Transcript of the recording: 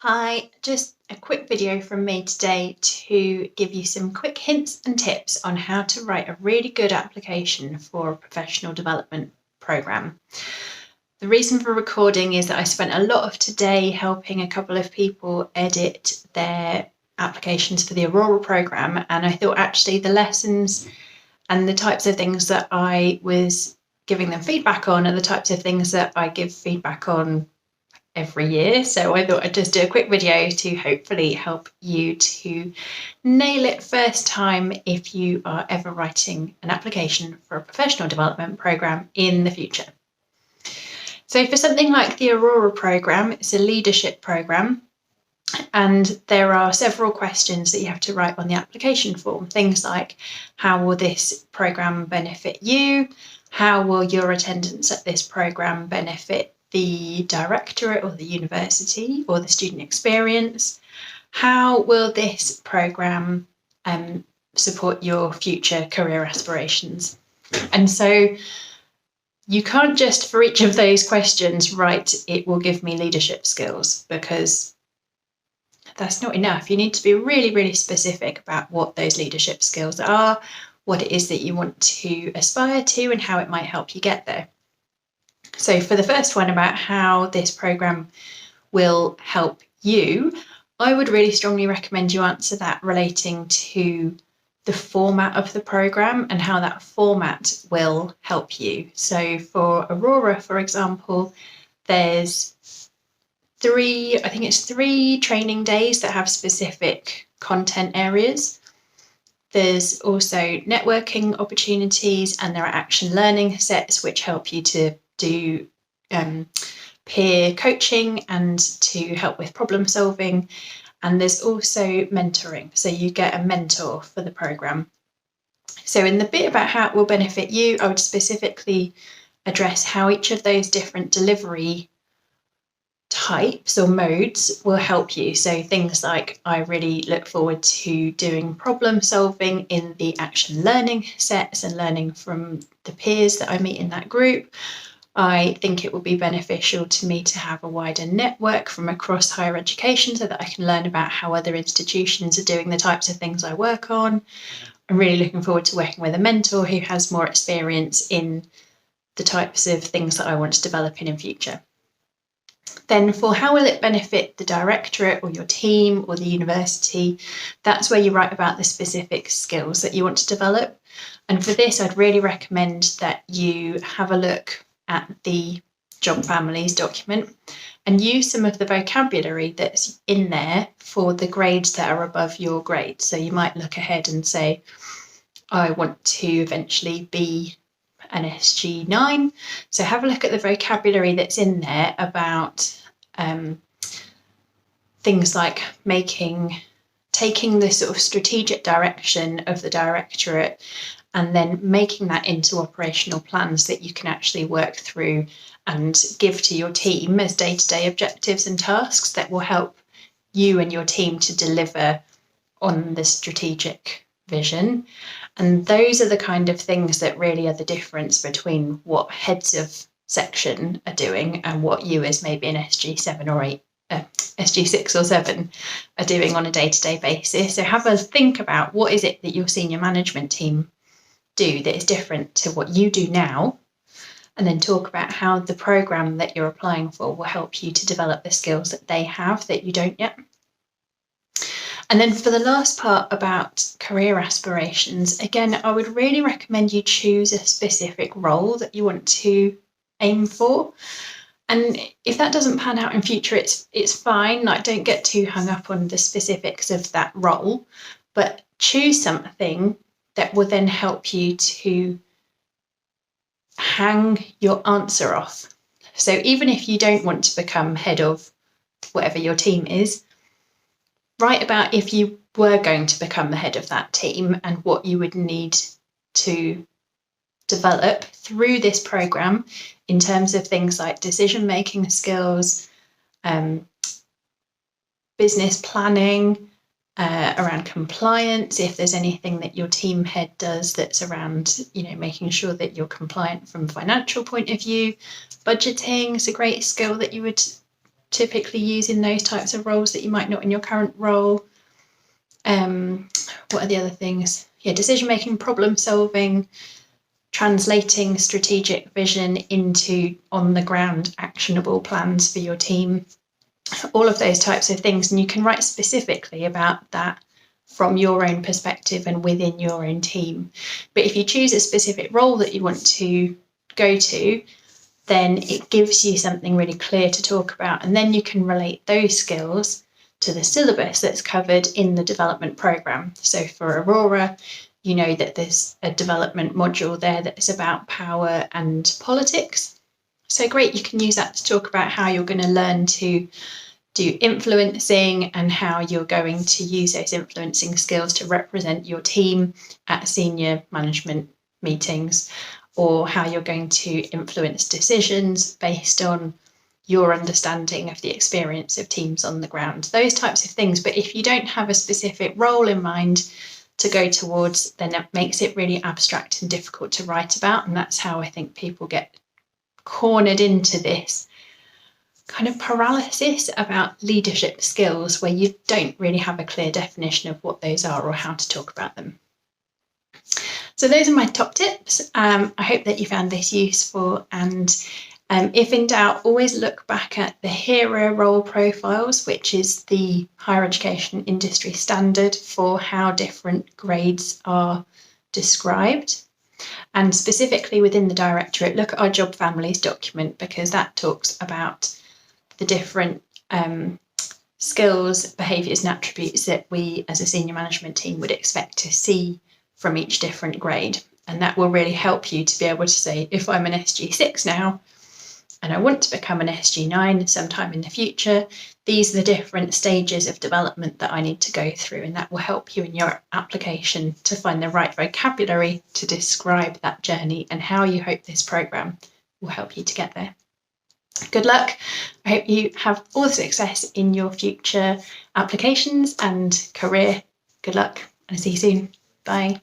Hi, just a quick video from me today to give you some quick hints and tips on how to write a really good application for a professional development program. The reason for recording is that I spent a lot of today helping a couple of people edit their applications for the Aurora program, and I thought actually the lessons and the types of things that I was giving them feedback on are the types of things that I give feedback on every year. So I thought I'd just do a quick video to hopefully help you to nail it first time if you are ever writing an application for a professional development program in the future. So for something like the Aurora program, it's a leadership program, and there are several questions that you have to write on the application form. Things like, how will this program benefit you? How will your attendance at this program benefit the directorate or the university or the student experience? How will this program support your future career aspirations? And so you can't just, for each of those questions, write, it will give me leadership skills, because that's not enough. You need to be really, really specific about what those leadership skills are, what it is that you want to aspire to, and how it might help you get there. So for the first one, about how this program will help you, I would really strongly recommend you answer that relating to the format of the program and how that format will help you. So for Aurora, for example, there's three training days that have specific content areas. There's also networking opportunities, and there are action learning sets which help you to do peer coaching and to help with problem solving. And there's also mentoring, so you get a mentor for the program. So in the bit about how it will benefit you, I would specifically address how each of those different delivery types or modes will help you. So things like, I really look forward to doing problem solving in the action learning sets and learning from the peers that I meet in that group. I think it will be beneficial to me to have a wider network from across higher education so that I can learn about how other institutions are doing the types of things I work on. I'm really looking forward to working with a mentor who has more experience in the types of things that I want to develop in future. Then for how will it benefit the directorate or your team or the university, that's where you write about the specific skills that you want to develop. And for this, I'd really recommend that you have a look at the job families document and use some of the vocabulary that's in there for the grades that are above your grade. So you might look ahead and say, I want to eventually be an SG9. So have a look at the vocabulary that's in there about things like taking the sort of strategic direction of the directorate and then making that into operational plans that you can actually work through and give to your team as day-to-day objectives and tasks that will help you and your team to deliver on the strategic vision. And those are the kind of things that really are the difference between what heads of section are doing and what you as maybe an SG7 or 8, SG6 or 7 are doing on a day-to-day basis. So have a think about, what is it that your senior management team do that is different to what you do now, and then talk about how the program that you're applying for will help you to develop the skills that they have that you don't yet. And then for the last part about career aspirations, again, I would really recommend you choose a specific role that you want to aim for. And if that doesn't pan out in future, it's fine. Like, don't get too hung up on the specifics of that role, but choose something that will then help you to hang your answer off. So even if you don't want to become head of whatever your team is, write about if you were going to become the head of that team and what you would need to develop through this program in terms of things like decision-making skills, business planning, around compliance, if there's anything that your team head does that's around, making sure that you're compliant from a financial point of view. Budgeting is a great skill that you would typically use in those types of roles that you might not in your current role. What are the other things? Decision making, problem solving, translating strategic vision into on the ground actionable plans for your team, all of those types of things. And you can write specifically about that from your own perspective and within your own team. But if you choose a specific role that you want to go to, then it gives you something really clear to talk about. And then you can relate those skills to the syllabus that's covered in the development programme. So for Aurora, you know that there's a development module there that's about power and politics. So great, you can use that to talk about how you're going to learn to do influencing and how you're going to use those influencing skills to represent your team at senior management meetings, or how you're going to influence decisions based on your understanding of the experience of teams on the ground, those types of things. But if you don't have a specific role in mind to go towards, then that makes it really abstract and difficult to write about. And that's how I think people get cornered into this kind of paralysis about leadership skills, where you don't really have a clear definition of what those are or how to talk about them. So those are my top tips. I hope that you found this useful, and if in doubt, always look back at the HERA role profiles, which is the higher education industry standard for how different grades are described. And specifically within the directorate, look at our job families document, because that talks about the different skills, behaviours and attributes that we as a senior management team would expect to see from each different grade. And that will really help you to be able to say, if I'm an SG6 now, and I want to become an SG9 sometime in the future, these are the different stages of development that I need to go through, and that will help you in your application to find the right vocabulary to describe that journey and how you hope this programme will help you to get there. Good luck. I hope you have all the success in your future applications and career. Good luck, and I'll see you soon. Bye.